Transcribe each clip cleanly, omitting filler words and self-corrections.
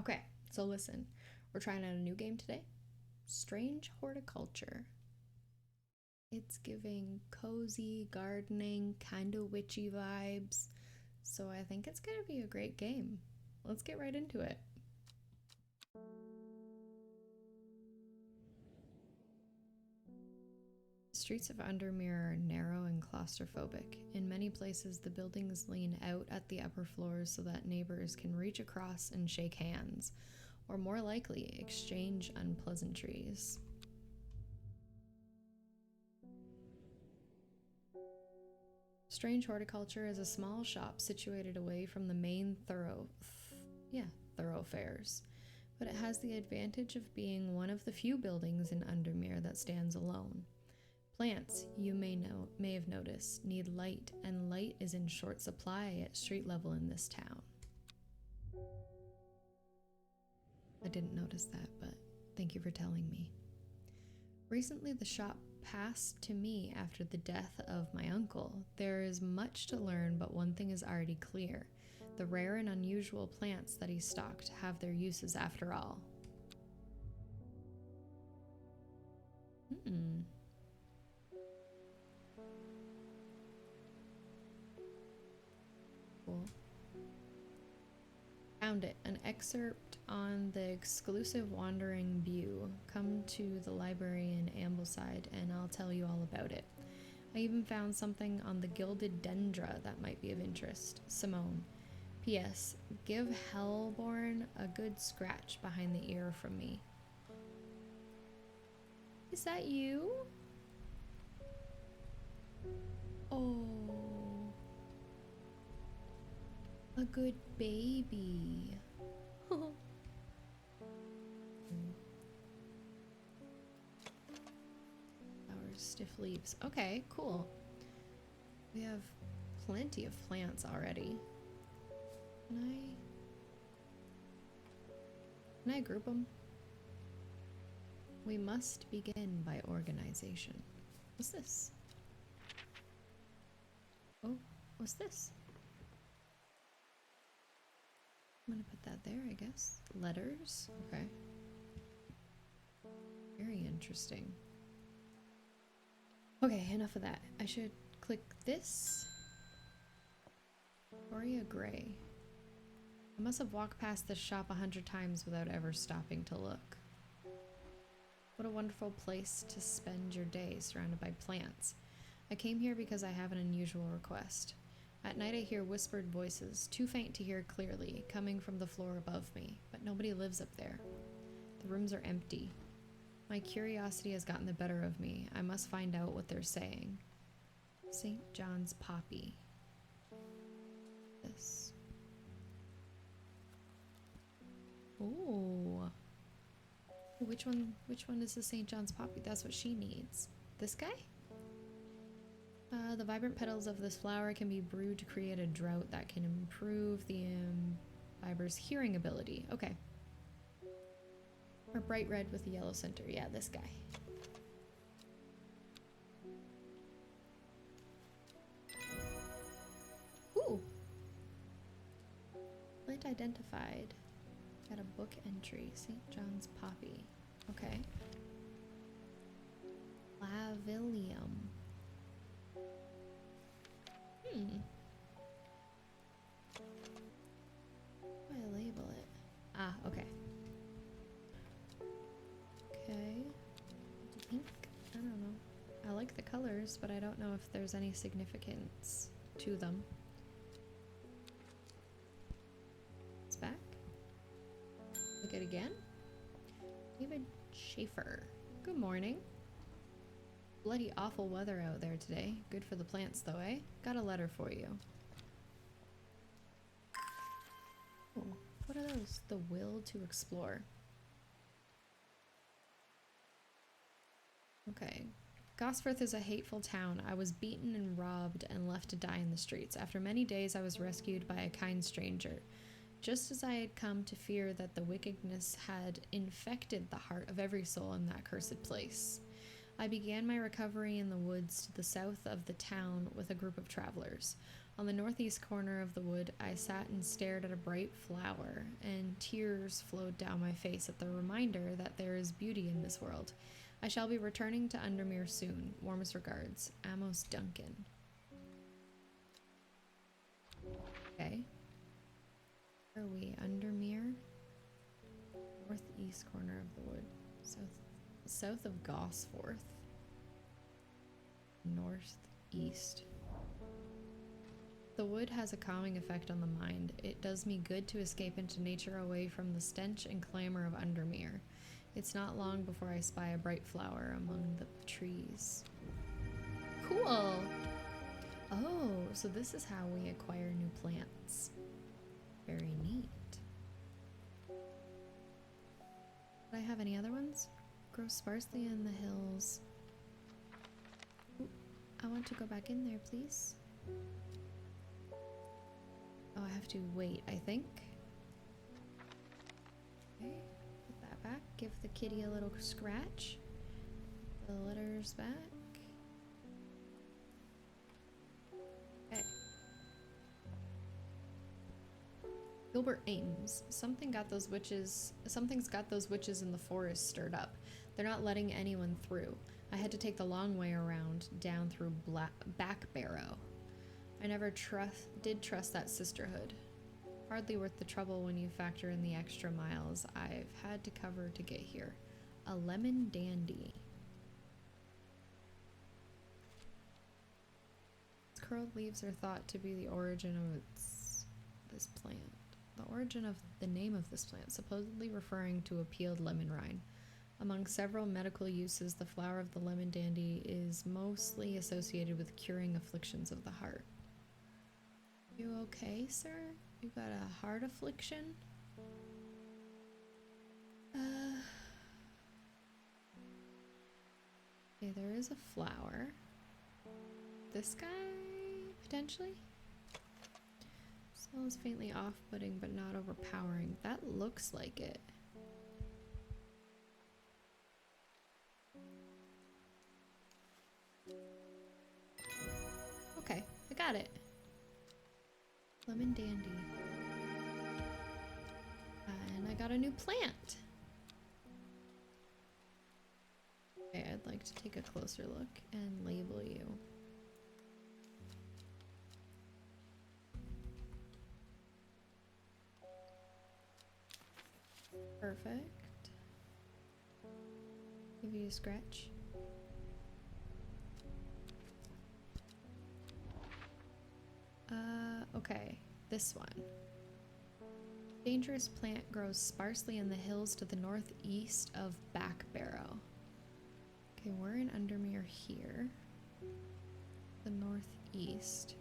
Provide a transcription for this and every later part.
Okay, so listen, we're trying out a new game today. Strange Horticulture. It's giving cozy, gardening, kind of witchy vibes. So I think it's going to be a great game. Let's get right into it. The streets of Undermere are narrow and claustrophobic. In many places, the buildings lean out at the upper floors so that neighbors can reach across and shake hands, or more likely, exchange unpleasantries. Strange Horticulture is a small shop situated away from the main thoroughfares, but it has the advantage of being one of the few buildings in Undermere that stands alone. Plants, you may have noticed, need light, and light is in short supply at street level in this town. I didn't notice that, but thank you for telling me. Recently, the shop passed to me after the death of my uncle. There is much to learn, but one thing is already clear. The rare and unusual plants that he stocked have their uses after all. Cool. Found it. An excerpt on the exclusive Wandering View. Come to the library in Ambleside and I'll tell you all about it. I even found something on the gilded dendra that might be of interest. Simone. P.S. Give Hellebore a good scratch behind the ear from me. Is that you? Oh. A good baby. Flowers, stiff leaves. Okay, cool. We have plenty of plants already. Can I group them? We must begin by organization. What's this? Oh, what's this? I'm gonna put that there, I guess. Letters. Okay. Very interesting. Okay, enough of that. I should click this. Victoria Gray. I must have walked past this shop 100 times without ever stopping to look. What a wonderful place to spend your day surrounded by plants. I came here because I have an unusual request. At night I hear whispered voices, too faint to hear clearly, coming from the floor above me, but nobody lives up there. The rooms are empty. My curiosity has gotten the better of me. I must find out what they're saying. St. John's Poppy. This. Ooh. Which one is the St. John's Poppy? That's what she needs. This guy? The vibrant petals of this flower can be brewed to create a draught that can improve the fiber's hearing ability. Okay. Or bright red with a yellow center. Yeah, this guy. Ooh. Plant identified. Got a book entry. St. John's Poppy. Okay. Lavilium. How do I label it? Ah, okay. Okay. Pink? I don't know. I like the colors, but I don't know if there's any significance to them. It's back. Look at it again. David Schaefer. Good morning. Bloody awful weather out there today. Good for the plants though, eh? Got a letter for you. Oh, what are those? The will to explore. Okay. Gosforth is a hateful town. I was beaten and robbed and left to die in the streets. After many days I was rescued by a kind stranger. Just as I had come to fear that the wickedness had infected the heart of every soul in that cursed place. I began my recovery in the woods to the south of the town with a group of travelers. On the northeast corner of the wood, I sat and stared at a bright flower, and tears flowed down my face at the reminder that there is beauty in this world. I shall be returning to Undermere soon. Warmest regards, Amos Duncan. Okay. Where are we? Undermere? Northeast corner of the wood. South of Gosforth. Northeast. The wood has a calming effect on the mind. It does me good to escape into nature away from the stench and clamor of Undermere. It's not long before I spy a bright flower among the trees. Cool! Oh, so this is how we acquire new plants. Very neat. Do I have any other ones? Grow sparsely in the hills. Ooh, I want to go back in there, please. Oh, I have to wait, I think. Okay, put that back. Give the kitty a little scratch. The letter's back. Okay. Gilbert Ames. Something's got those witches in the forest stirred up. They're not letting anyone through. I had to take the long way around, down through Back Barrow. I never did trust that sisterhood. Hardly worth the trouble when you factor in the extra miles I've had to cover to get here. A lemon dandy. Its curled leaves are thought to be the origin of this plant. The origin of the name of this plant, supposedly referring to a peeled lemon rind. Among several medical uses, the flower of the lemon dandy is mostly associated with curing afflictions of the heart. You okay, sir? You got a heart affliction? Okay, there is a flower. This guy, potentially? Smells faintly off-putting, but not overpowering. That looks like it. Okay, I got it. Lemon dandy. And I got a new plant. Okay, I'd like to take a closer look and label you. Perfect. Give you a scratch. Okay, this one. Dangerous plant grows sparsely in the hills to the northeast of Back Barrow. Okay, we're in Undermere here. The northeast.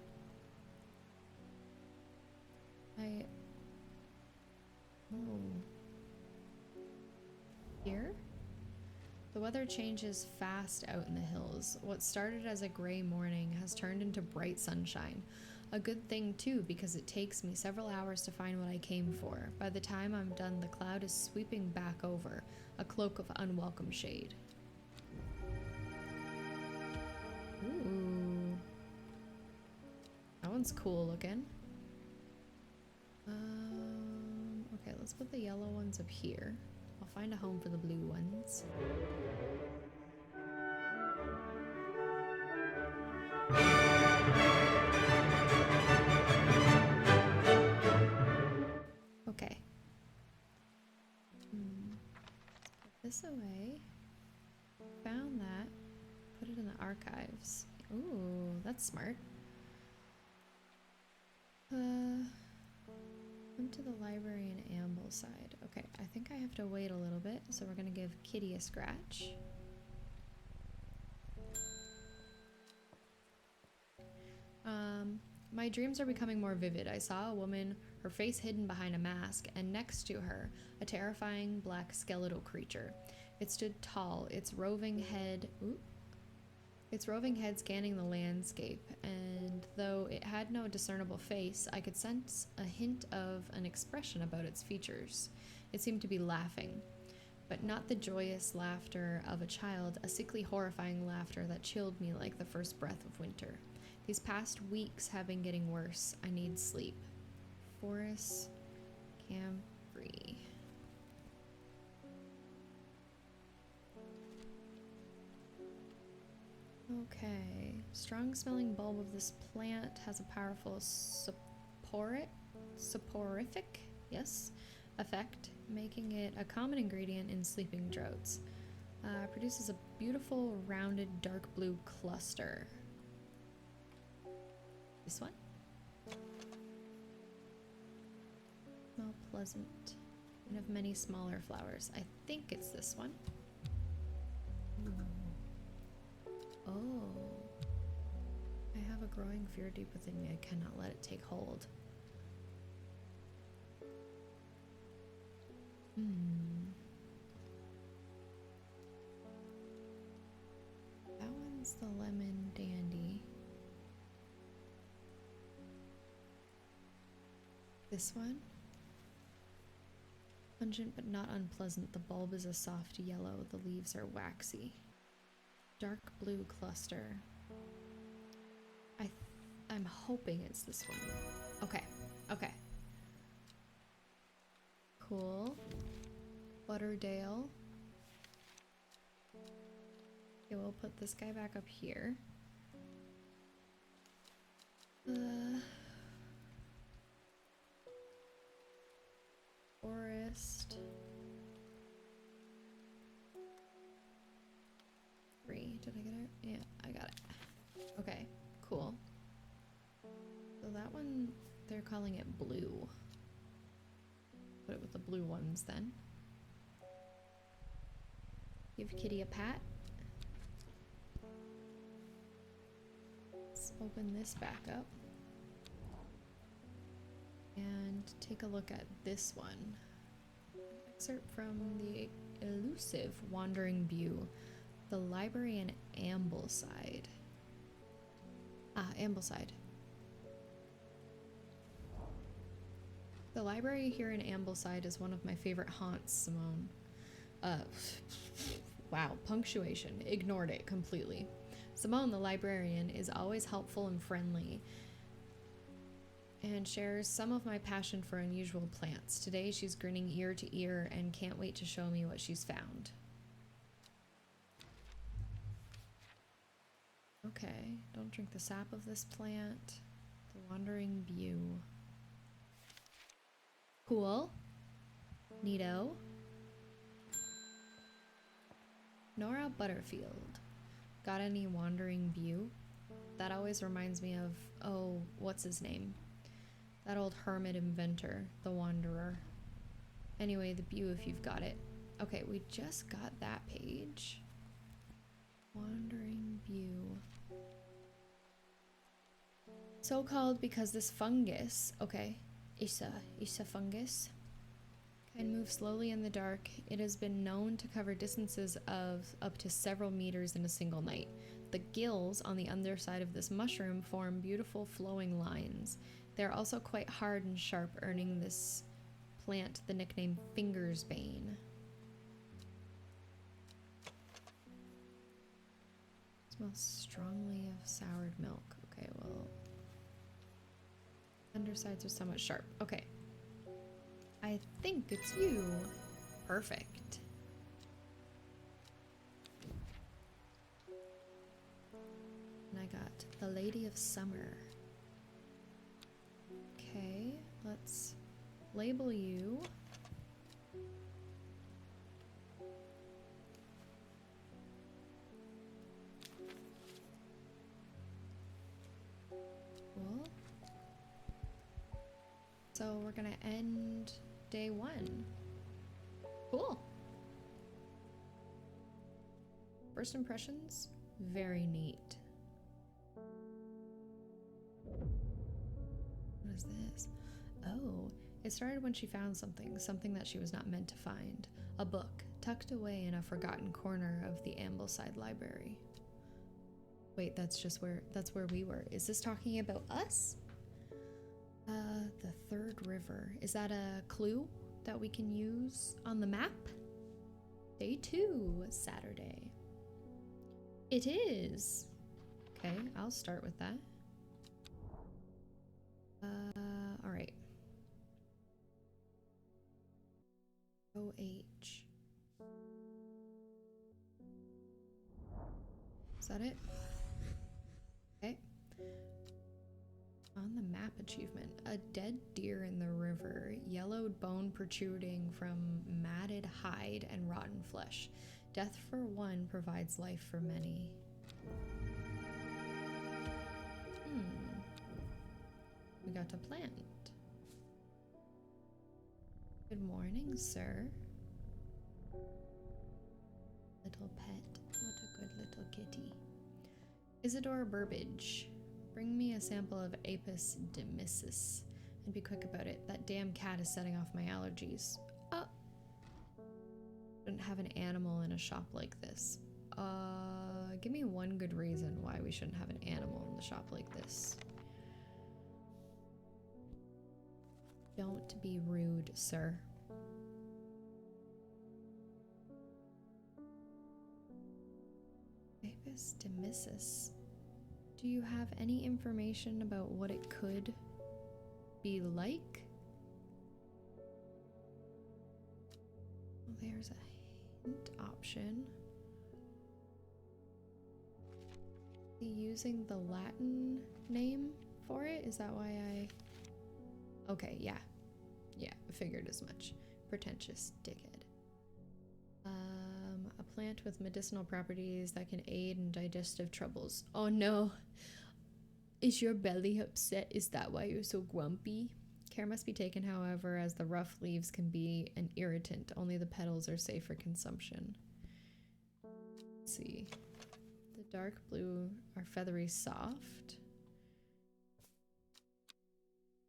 Here? The weather changes fast out in the hills. What started as a gray morning has turned into bright sunshine. A good thing too, because it takes me several hours to find what I came for. By the time I'm done, the cloud is sweeping back over, a cloak of unwelcome shade. Ooh. That one's cool looking. Okay, let's put the yellow ones up here. I'll find a home for the blue ones. Okay. Let's put this away. Found that. Put it in the archives. Ooh, that's smart. Come to the library in Ambleside. Okay, I think I have to wait a little bit, so we're gonna give Kitty a scratch. My dreams are becoming more vivid. I saw a woman, her face hidden behind a mask, and next to her, a terrifying black skeletal creature. It stood tall, its roving head scanning the landscape, and though it had no discernible face, I could sense a hint of an expression about its features. It seemed to be laughing, but not the joyous laughter of a child, a sickly, horrifying laughter that chilled me like the first breath of winter. These past weeks have been getting worse. I need sleep. Forest camphor. Okay. Strong smelling bulb of this plant has a powerful soporific, yes, effect, making it a common ingredient in sleeping draughts. Produces a beautiful rounded dark blue cluster. This one? Smell pleasant. And of many smaller flowers. I think it's this one. Oh. I have a growing fear deep within me. I cannot let it take hold. That one's the lemon dandy. This one? Pungent but not unpleasant. The bulb is a soft yellow. The leaves are waxy. Dark blue cluster. I'm hoping it's this one. Okay. Okay. Cool. Butterdale. Okay, we'll put this guy back up here. Forest. 3. Did I get it? Yeah, I got it. Okay, cool. So that one, they're calling it blue. Put it with the blue ones then. Give Kitty a pat. Let's open this back up. And take a look at this one. An excerpt from the elusive Wandering View. The library in Ambleside. Ambleside. The library here in Ambleside is one of my favorite haunts, Simone. Wow, punctuation. Ignored it completely. Simone, the librarian, is always helpful and friendly and shares some of my passion for unusual plants. Today she's grinning ear to ear and can't wait to show me what she's found. Okay, don't drink the sap of this plant. The Wandering View. Cool. Neato. Nora Butterfield. Got any Wandering View? That always reminds me of, oh, what's his name? That old hermit inventor, the Wanderer. Anyway, the View if you've got it. Okay, we just got that page. Wandering View. So called because this fungus, okay, is a fungus, can move slowly in the dark. It has been known to cover distances of up to several meters in a single night. The gills on the underside of this mushroom form beautiful flowing lines. They are also quite hard and sharp, earning this plant the nickname fingersbane. Smells strongly of soured milk. Okay, well, undersides are somewhat sharp. Okay. I think it's you. Perfect. And I got the Lady of Summer. Okay, let's label you. Cool. So we're gonna end day 1. Cool. First impressions, very neat. What is this? Oh, it started when she found something that she was not meant to find. A book, tucked away in a forgotten corner of the Ambleside library. Wait, that's where we were. Is this talking about us? The third river. Is that a clue that we can use on the map? Day 2, Saturday. It is. Okay, I'll start with that. All right. OH. Is that it? Okay. On the map achievement, a dead deer in the river, yellowed bone protruding from matted hide and rotten flesh. Death for one provides life for many. We got a plant. Good morning, sir. Little pet. What a good little kitty. Isidore Burbage. Bring me a sample of Apis demyssus. And be quick about it. That damn cat is setting off my allergies. Shouldn't have an animal in a shop like this. Give me one good reason why we shouldn't have an animal in the shop like this. Don't be rude, sir. Apis demyssus. Do you have any information about what it could be like? Well, there's a hint option. Using the Latin name for it? Is that why I... Okay, yeah. Yeah, I figured as much. Pretentious dickhead. A plant with medicinal properties that can aid in digestive troubles. Oh no! Is your belly upset? Is that why you're so grumpy? Care must be taken, however, as the rough leaves can be an irritant. Only the petals are safe for consumption. Let's see. The dark blue are feathery soft.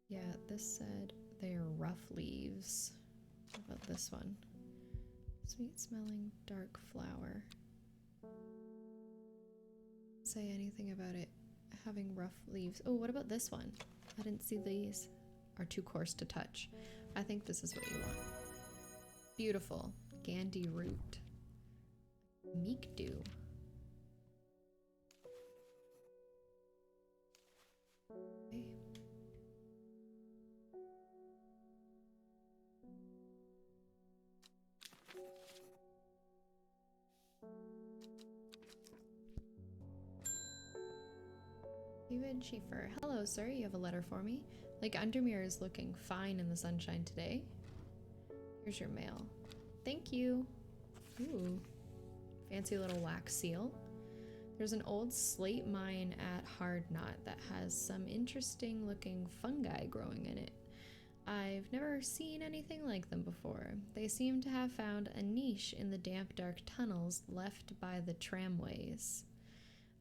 Yeah, this said they are rough leaves. What about this one? Sweet smelling dark flower. Say anything about it having rough leaves. Oh, what about this one? I didn't see these. Are too coarse to touch. I think this is what you want. Beautiful. Gandhi root. Meek dew. Okay. David Schaefer. Hello, sir. You have a letter for me? Lake Undermere is looking fine in the sunshine today. Here's your mail. Thank you. Ooh. Fancy little wax seal. There's an old slate mine at Hard Knot that has some interesting looking fungi growing in it. I've never seen anything like them before. They seem to have found a niche in the damp, dark tunnels left by the tramways.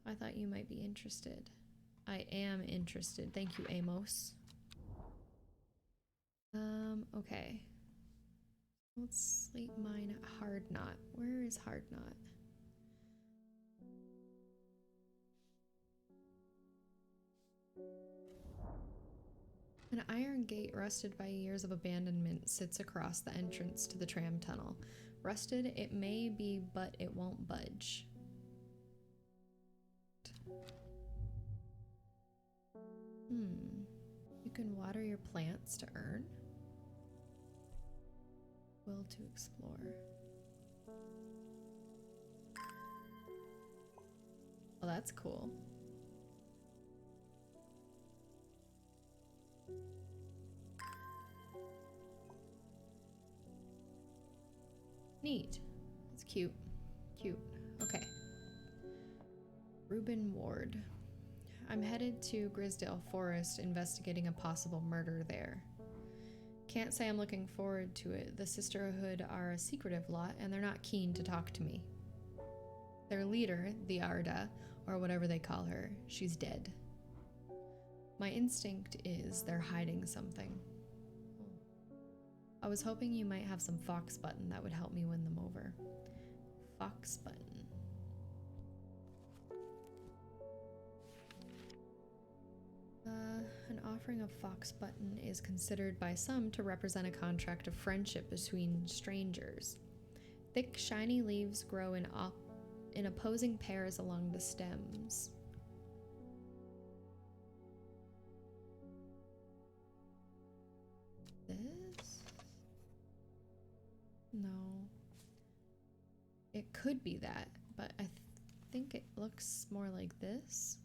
I thought you might be interested. I am interested. Thank you, Amos. Okay. Let's slate mine at Hard Knot. Where is Hard Knot? An iron gate rusted by years of abandonment sits across the entrance to the tram tunnel. Rusted it may be, but it won't budge. You can water your plants to earn. Will to explore. Oh, that's cool. Neat. It's cute. Cute. Okay. Reuben Ward. I'm headed to Grisdale Forest investigating a possible murder there. Can't say I'm looking forward to it. The Sisterhood are a secretive lot and they're not keen to talk to me. Their leader, the Arda, or whatever they call her, she's dead. My instinct is they're hiding something. I was hoping you might have some fox button that would help me win them over. Fox button. An offering of fox button is considered by some to represent a contract of friendship between strangers. Thick, shiny leaves grow in opposing pairs along the stems. This? No. It could be that, but I think it looks more like this.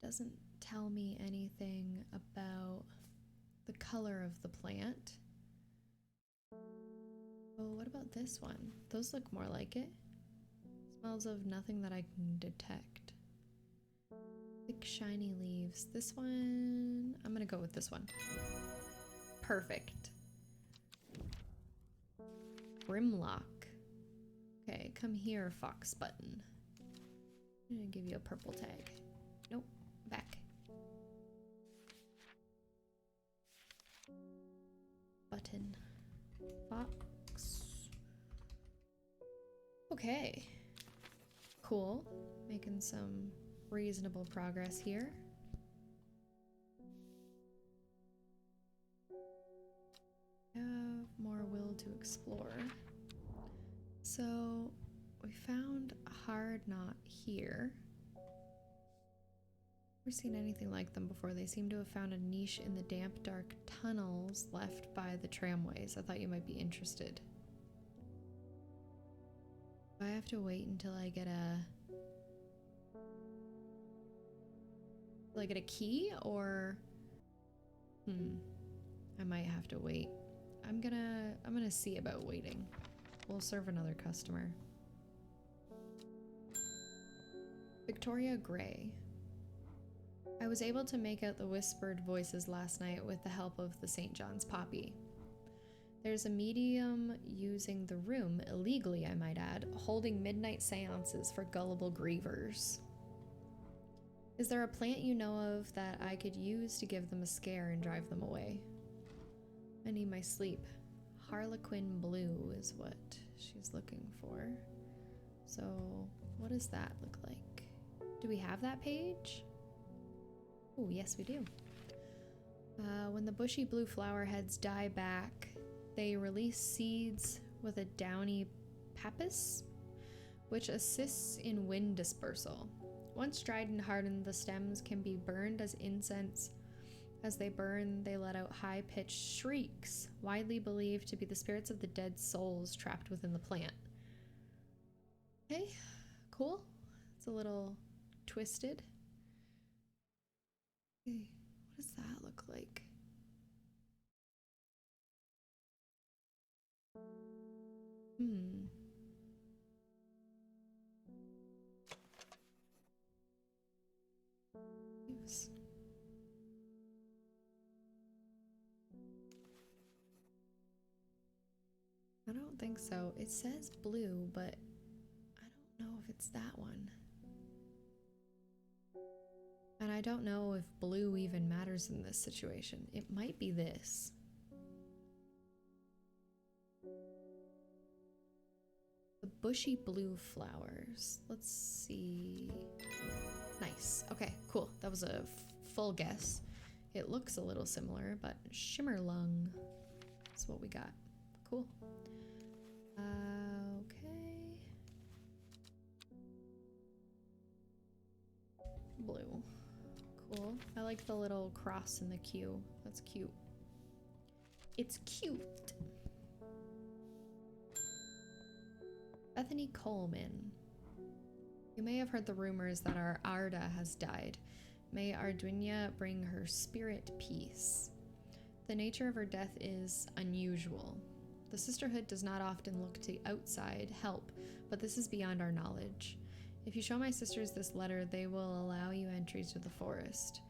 It doesn't tell me anything about the color of the plant. Oh, what about this one? Those look more like it. Smells of nothing that I can detect. Thick, shiny leaves. This one, I'm gonna go with this one. Perfect. Grimlock. Okay, come here, fox button. I'm gonna give you a purple tag. Nope, back. Button. Fox. Okay. Cool. Making some reasonable progress here. Have more will to explore. So we found a hard knot here. Never seen anything like them before. They seem to have found a niche in the damp, dark tunnels left by the tramways. I thought you might be interested. Do I have to wait until I get a... Will I get a key, or... I might have to wait. I'm gonna see about waiting. We'll serve another customer. Victoria Gray. I was able to make out the whispered voices last night with the help of the St. John's Poppy. There's a medium using the room, illegally I might add, holding midnight seances for gullible grievers. Is there a plant you know of that I could use to give them a scare and drive them away? I need my sleep. Harlequin blue is what she's looking for. So what does that look like? Do we have that page? Oh, yes we do. When the bushy blue flower heads die back, they release seeds with a downy pappus, which assists in wind dispersal. Once dried and hardened, the stems can be burned as incense. As they burn, they let out high-pitched shrieks, widely believed to be the spirits of the dead souls trapped within the plant. Okay, cool. It's a little twisted. Okay, what does that look like? Oops. I don't think so. It says blue, but I don't know if it's that one. And I don't know if blue even matters in this situation. It might be this. The bushy blue flowers. Let's see. Nice. Okay, cool. That was a full guess. It looks a little similar, but shimmerlung is what we got. Cool. Okay. Blue. Cool. I like the little cross in the queue. That's cute. It's cute. Bethany Coleman. You may have heard the rumors that our Arda has died. May Arduina bring her spirit peace. The nature of her death is unusual. The sisterhood does not often look to outside help, but this is beyond our knowledge. If you show my sisters this letter, they will allow you entry to the forest.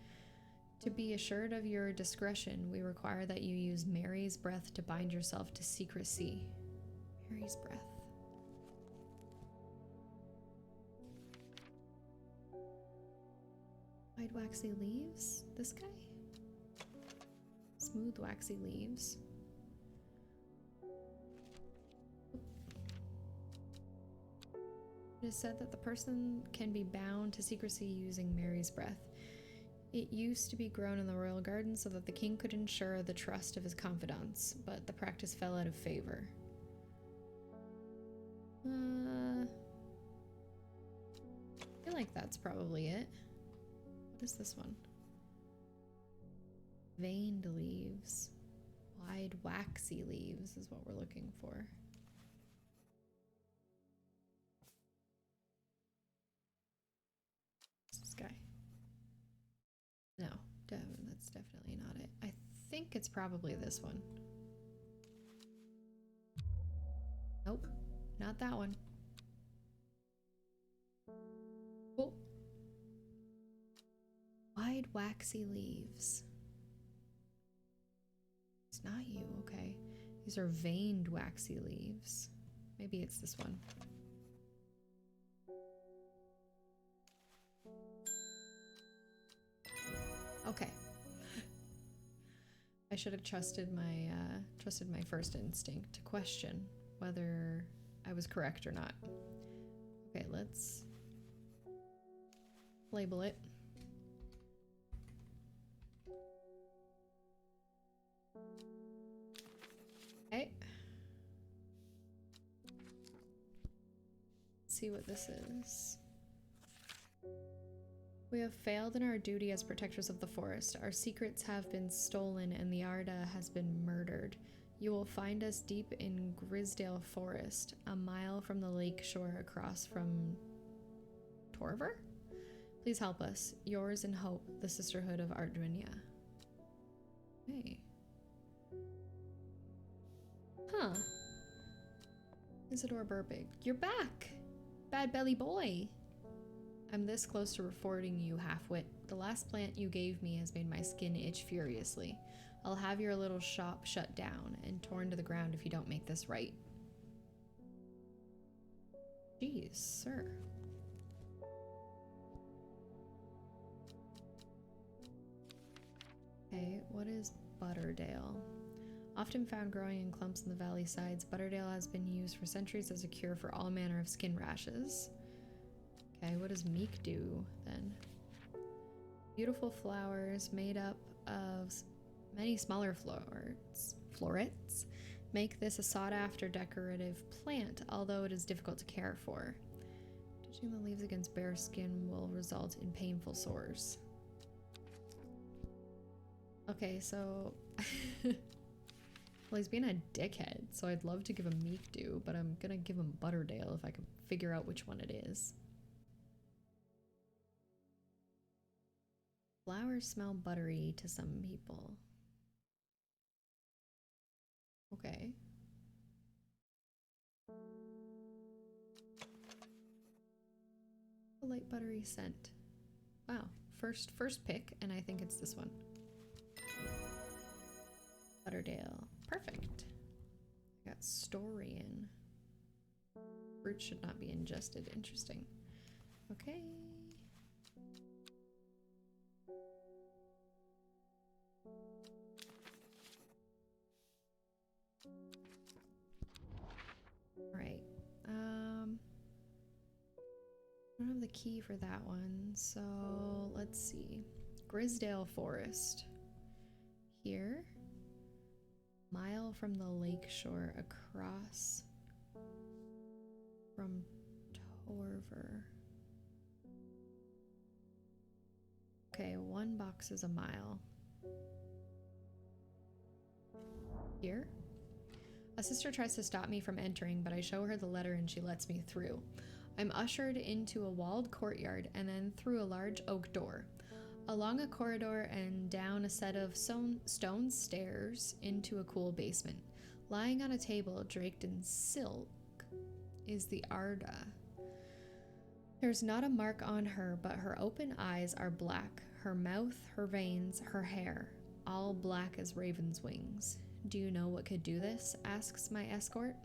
To be assured of your discretion, we require that you use Mary's breath to bind yourself to secrecy. Mary's breath. Wide waxy leaves? This guy? Smooth waxy leaves. It is said that the person can be bound to secrecy using Mary's breath. It used to be grown in the royal garden so that the king could ensure the trust of his confidants, but the practice fell out of favor. I feel like that's probably it. What is this one? Veined leaves. Wide, waxy leaves is what we're looking for. This guy. No, that's definitely not it. I think it's probably this one. Nope, not that one. Oh. Wide, waxy leaves. It's not you, okay. These are veined, waxy leaves. Maybe it's this one. Okay. I should have trusted my first instinct to question whether I was correct or not. Okay, let's label it. Okay. Let's see what this is. We have failed in our duty as protectors of the forest. Our secrets have been stolen and the Arda has been murdered. You will find us deep in Grisdale Forest, a mile from the lake shore across from Torver? Please help us. Yours in hope, the Sisterhood of Ardwinia. Hey. Huh. Isidore Burbig. You're back! Bad belly boy! I'm this close to reporting you, half-wit. The last plant you gave me has made my skin itch furiously. I'll have your little shop shut down and torn to the ground if you don't make this right. Jeez, sir. Okay, what is Butterdale? Often found growing in clumps in the valley sides, Butterdale has been used for centuries as a cure for all manner of skin rashes. Okay, what does Meek do then? Beautiful flowers made up of many smaller florets make this a sought-after decorative plant, although it is difficult to care for. Touching the leaves against bare skin will result in painful sores. Okay, so well, he's being a dickhead, so I'd love to give him Meek do, but I'm gonna give him Butterdale if I can figure out which one it is. Flowers smell buttery to some people. Okay. A light buttery scent. Wow. First pick, and I think it's this one. Butterdale. Perfect. I got Storian. Fruit should not be ingested. Interesting. Okay. Right. I don't have the key for that one, so let's see. Grisdale Forest. Here. Mile from the lake shore across from Torver. Okay, one box is a mile. Here. A sister tries to stop me from entering, but I show her the letter and she lets me through. I'm ushered into a walled courtyard and then through a large oak door. Along a corridor and down a set of stone stairs into a cool basement. Lying on a table draped in silk is the Arda. There's not a mark on her, but her open eyes are black. Her mouth, her veins, her hair, all black as raven's wings. Do you know what could do this? Asks my escort.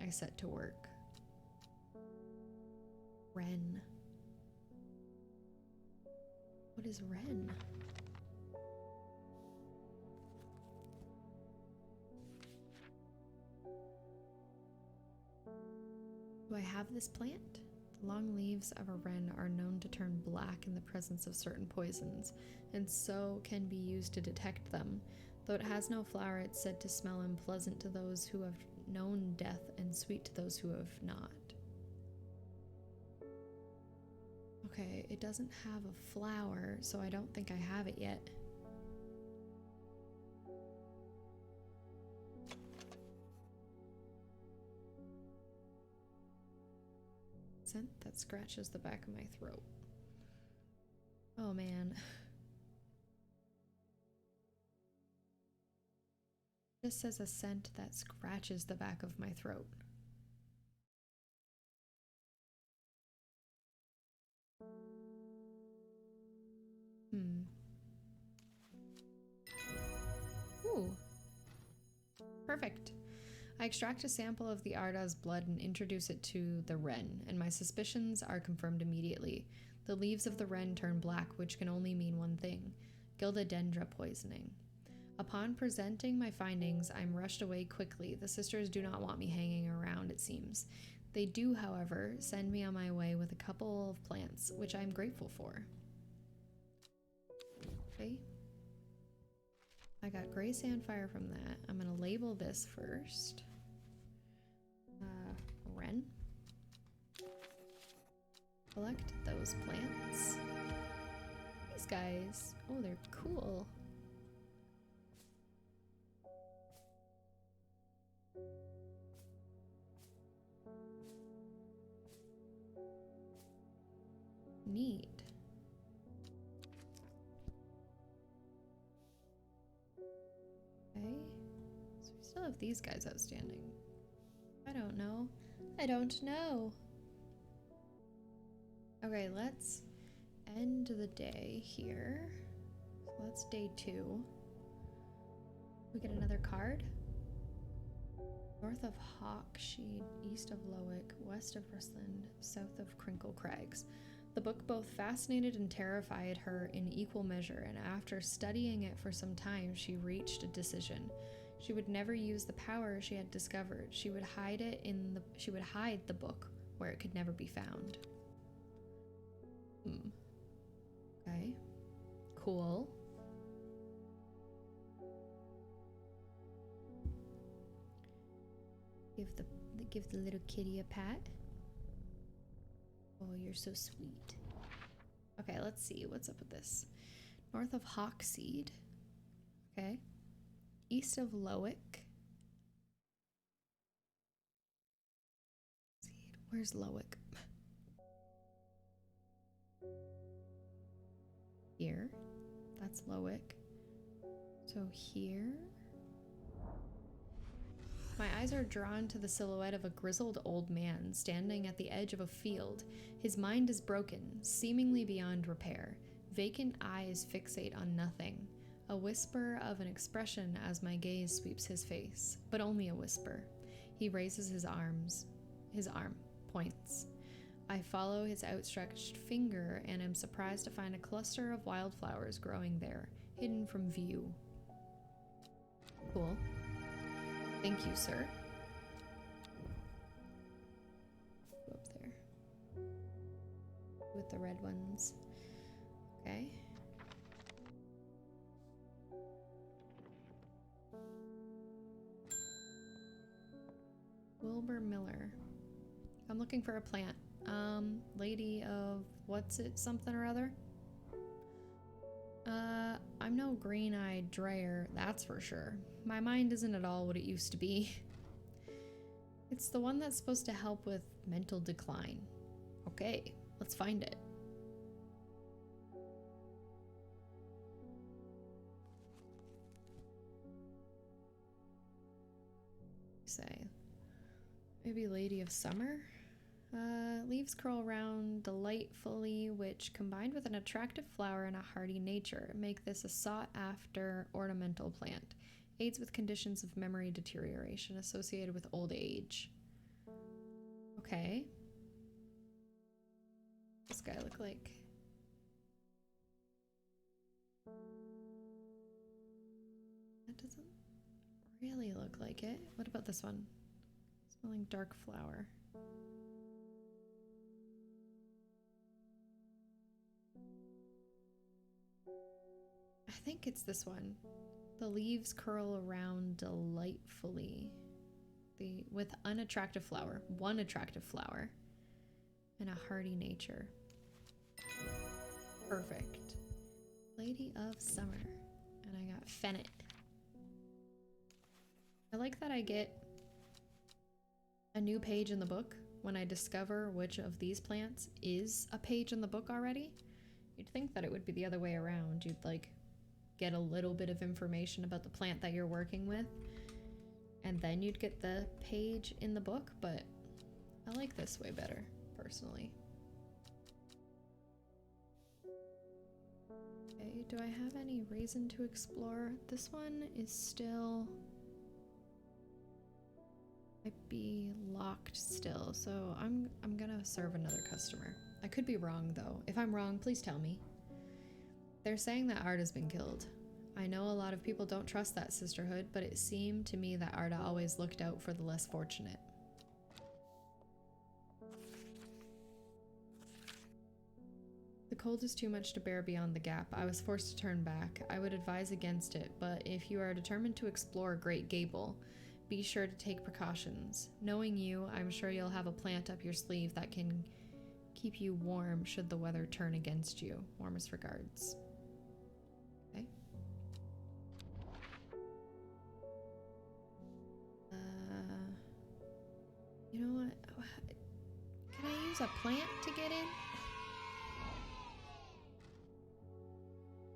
I set to work. Wren. What is Wren? Do I have this plant? The long leaves of a wren are known to turn black in the presence of certain poisons, and so can be used to detect them. Though it has no flower, it's said to smell unpleasant to those who have known death and sweet to those who have not. Okay, it doesn't have a flower, so I don't think I have it yet. Scent that scratches the back of my throat. Oh man. This says a scent that scratches the back of my throat. Ooh. Perfect. I extract a sample of the Arda's blood and introduce it to the wren, and my suspicions are confirmed immediately. The leaves of the wren turn black, which can only mean one thing: Gildodendra poisoning. Upon presenting my findings, I'm rushed away quickly. The sisters do not want me hanging around, it seems. They do, however, send me on my way with a couple of plants, which I'm grateful for. Okay. I got gray sandfire from that. I'm gonna label this first. Wren. Collect those plants. These guys. Oh, they're cool. Neat. Okay. So we still have these guys outstanding. I don't know. I don't know. Okay, let's end the day here. So that's day 2. We get another card. North of Hawksheed, east of Lowick, west of Rusland, south of Crinkle Crags. The book both fascinated and terrified her in equal measure, and after studying it for some time, she reached a decision. She would never use the power she had discovered. She would hide the book where it could never be found. Okay. Cool. Give the little kitty a pat. Oh, you're so sweet. Okay, let's see what's up with this. North of Hawkseed. Okay. East of Lowick. Where's Lowick? Here. That's Lowick. So here. My eyes are drawn to the silhouette of a grizzled old man standing at the edge of a field. His mind is broken, seemingly beyond repair. Vacant eyes fixate on nothing. A whisper of an expression as my gaze sweeps his face, but only a whisper. He raises his arm, points. I follow his outstretched finger and am surprised to find a cluster of wildflowers growing there, hidden from view. Cool. Thank you, sir. Go up there. With the red ones. Okay. Wilbur Miller. I'm looking for a plant. Lady of what's it something or other? I'm no green-eyed Dreyer, that's for sure. My mind isn't at all what it used to be. It's the one that's supposed to help with mental decline. Okay, let's find it. Say, maybe Lady of Summer? Leaves curl around delightfully, which, combined with an attractive flower and a hardy nature, make this a sought-after ornamental plant. Aids with conditions of memory deterioration associated with old age. Okay. What's this guy look like? That doesn't really look like it. What about this one? Smelling dark flower. I think it's this one. The leaves curl around delightfully. With unattractive flower. One attractive flower. And a hardy nature. Perfect. Lady of Summer. And I got Fennit. I like that I get a new page in the book when I discover which of these plants is a page in the book already. You'd think that it would be the other way around. You'd like get a little bit of information about the plant that you're working with, and then you'd get the page in the book, but I like this way better, personally. Okay, do I have any reason to explore? This one is still... might be locked still, so I'm gonna serve another customer. I could be wrong though. If I'm wrong, please tell me. They're saying that Arda's been killed. I know a lot of people don't trust that sisterhood, but it seemed to me that Arda always looked out for the less fortunate. The cold is too much to bear beyond the gap. I was forced to turn back. I would advise against it, but if you are determined to explore Great Gable, be sure to take precautions. Knowing you, I'm sure you'll have a plant up your sleeve that can keep you warm should the weather turn against you. Warmest regards. Okay. You know what? Can I use a plant to get in?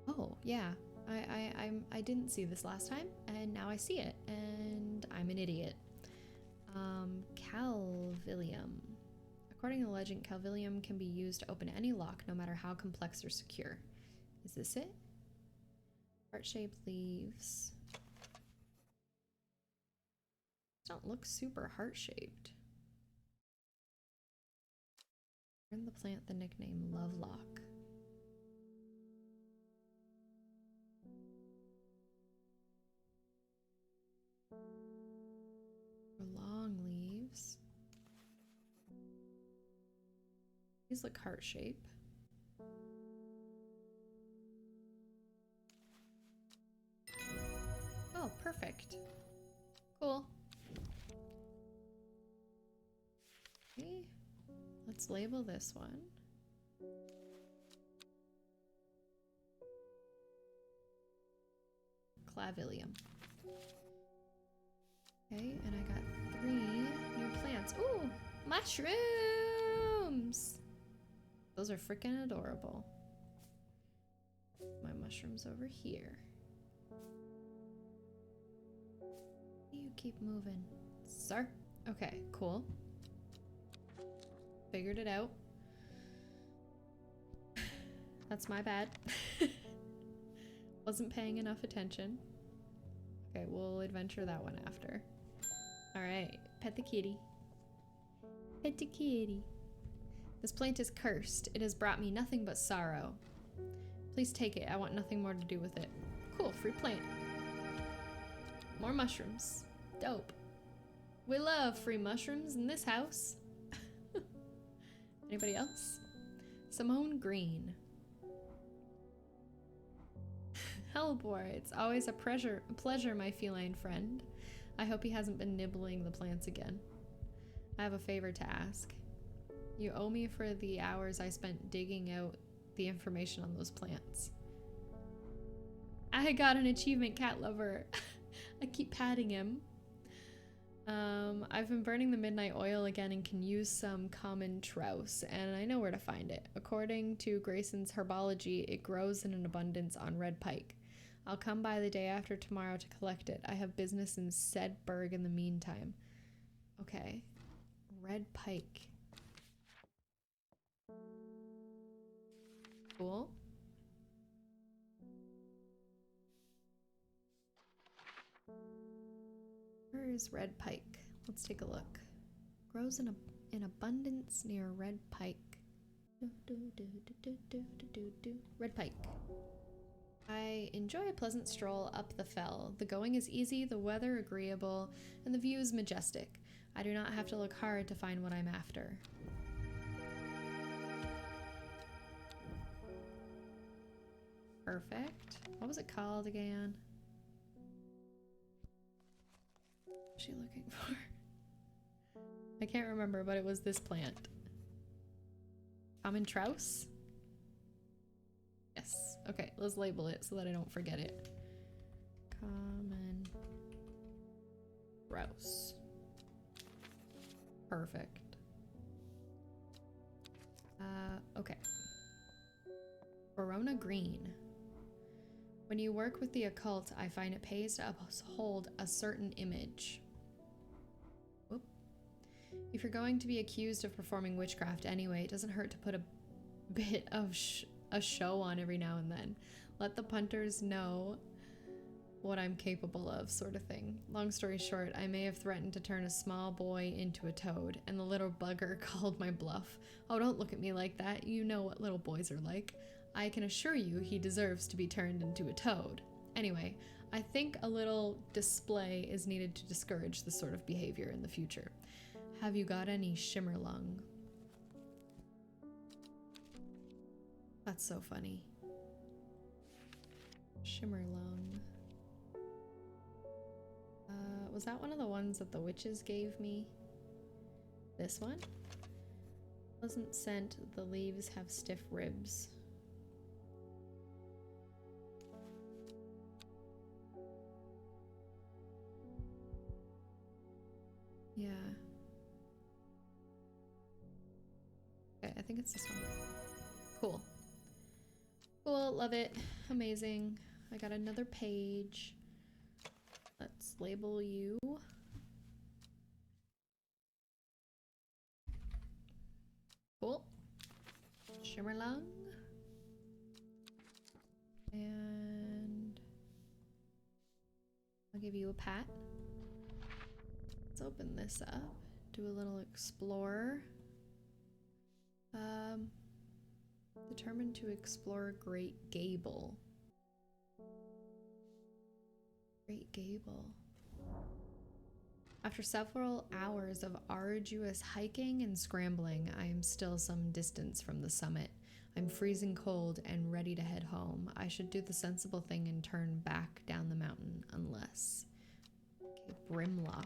Oh, yeah. I didn't see this last time, and now I see it, and I'm an idiot. Calvillium. According to the legend, Calvillium can be used to open any lock, no matter how complex or secure. Is this it? Heart-shaped leaves. These don't look super heart-shaped. Earn the plant the nickname Lovelock. Long leaves. These look heart shape. Oh, perfect. Cool. Okay. Let's label this one. Clavilium. Okay, and I got 3 new plants. Ooh, mushrooms! Those are freaking adorable. My mushrooms over here. You keep moving, sir. Okay, cool. Figured it out. That's my bad. Wasn't paying enough attention. Okay, we'll adventure that one after. Alright, pet the kitty. Pet the kitty. This plant is cursed. It has brought me nothing but sorrow. Please take it. I want nothing more to do with it. Cool, free plant. More mushrooms. Dope. We love free mushrooms in this house. Anybody else? Simone Green. Hellebore, it's always a pleasure, my feline friend. I hope he hasn't been nibbling the plants again. I have a favor to ask. You owe me for the hours I spent digging out the information on those plants. I got an achievement, cat lover. I keep patting him. I've been burning the midnight oil again and can use some common trouse, and I know where to find it. According to Grayson's herbology, it grows in an abundance on red pike. I'll come by the day after tomorrow to collect it. I have business in Sedberg in the meantime. Okay. Red pike. Cool. Where is red pike? Let's take a look. Grows in abundance near red pike. Red pike. I enjoy a pleasant stroll up the fell. The going is easy, the weather agreeable, and the view is majestic. I do not have to look hard to find what I'm after. Perfect. What was it called again? What's she looking for? I can't remember, but it was this plant. Common trouse? Yes. Okay, let's label it so that I don't forget it. Common trouse. Perfect. Okay. Verona Green. When you work with the occult, I find it pays to uphold a certain image. Whoop. If you're going to be accused of performing witchcraft anyway, it doesn't hurt to put a bit of a show on every now and then. Let the punters know what I'm capable of, sort of thing. Long story short, I may have threatened to turn a small boy into a toad, and the little bugger called my bluff. Oh, don't look at me like that. You know what little boys are like. I can assure you he deserves to be turned into a toad. Anyway, I think a little display is needed to discourage this sort of behavior in the future. Have you got any shimmerlung? That's so funny. Shimmerlung. Was that one of the ones that the witches gave me? This one? Wasn't sent. The leaves have stiff ribs. Yeah. Okay, I think it's this one. Cool. Cool, love it. Amazing. I got another page. Let's label you. Cool. Shimmerlung. And I'll give you a pat. Let's open this up. Do a little explore. Determined to explore Great Gable. Great Gable. After several hours of arduous hiking and scrambling, I am still some distance from the summit. I'm freezing cold and ready to head home. I should do the sensible thing and turn back down the mountain, unless... Okay, Brimlock.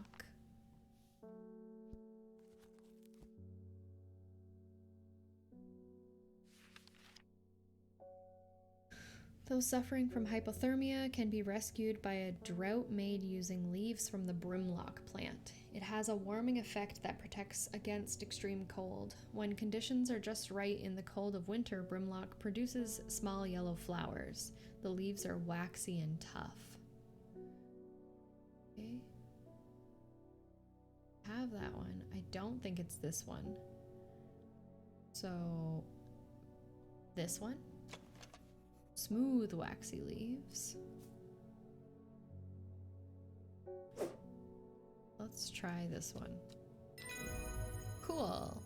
Those suffering from hypothermia can be rescued by a drought made using leaves from the Brimlock plant. It has a warming effect that protects against extreme cold. When conditions are just right in the cold of winter, Brimlock produces small yellow flowers. The leaves are waxy and tough. Okay. I have that one. I don't think it's this one. So, this one? Smooth, waxy leaves. Let's try this one. Cool.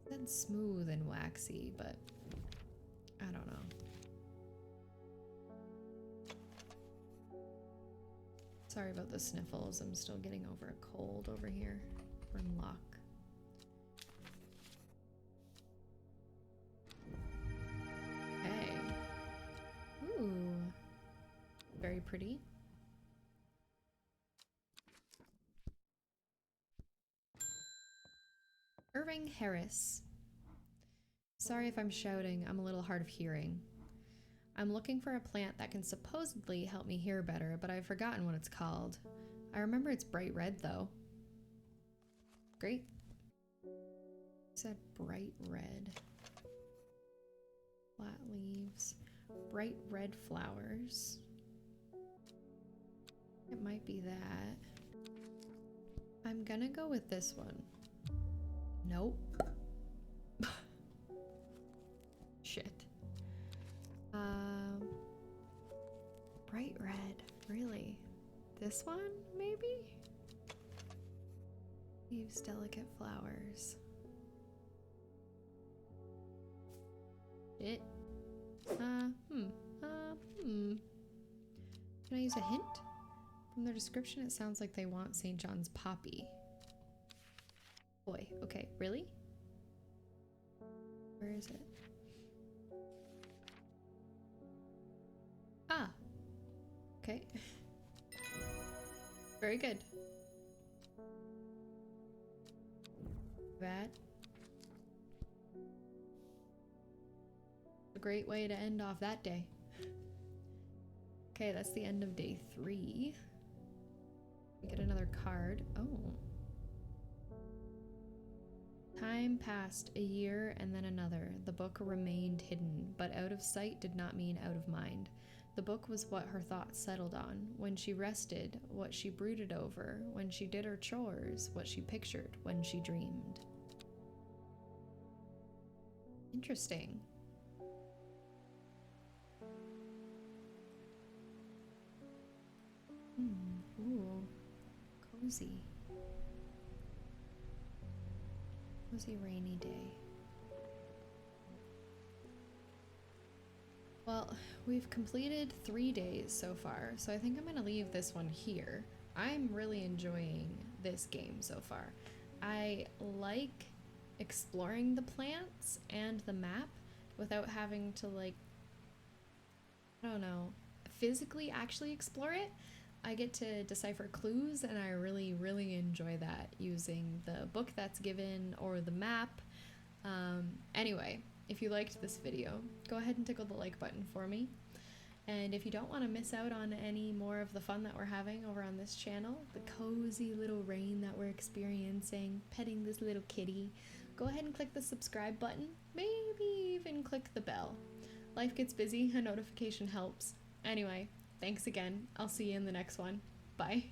It said smooth and waxy, but I don't know. Sorry about the sniffles. I'm still getting over a cold over here. Brimlock. Ooh, very pretty. Irving Harris. Sorry if I'm shouting, I'm a little hard of hearing. I'm looking for a plant that can supposedly help me hear better, but I've forgotten what it's called. I remember it's bright red though. Great. It said bright red. Flat leaves. Bright red flowers. It might be that. I'm gonna go with this one. Nope. Shit. Bright red. Really? This one, maybe? Leaves delicate flowers. It. Can I use a hint? From their description, it sounds like they want St. John's poppy. Boy, okay, really? Where is it? Ah, okay. Very good. That. A great way to end off that day. Okay, that's the end of day 3. We get another card. Oh. Time passed, a year and then another. The book remained hidden, but out of sight did not mean out of mind. The book was what her thoughts settled on. When she rested, what she brooded over. When she did her chores, what she pictured when she dreamed. Interesting. Ooh. Cozy. Cozy rainy day. Well, we've completed 3 days so far, so I think I'm gonna leave this one here. I'm really enjoying this game so far. I like exploring the plants and the map without having to, like, I don't know, physically actually explore it. I get to decipher clues, and I really, really enjoy that using the book that's given or the map. Anyway, if you liked this video, go ahead and tickle the like button for me. And if you don't want to miss out on any more of the fun that we're having over on this channel, the cozy little rain that we're experiencing, petting this little kitty, go ahead and click the subscribe button, maybe even click the bell. Life gets busy, a notification helps. Anyway, thanks again. I'll see you in the next one. Bye.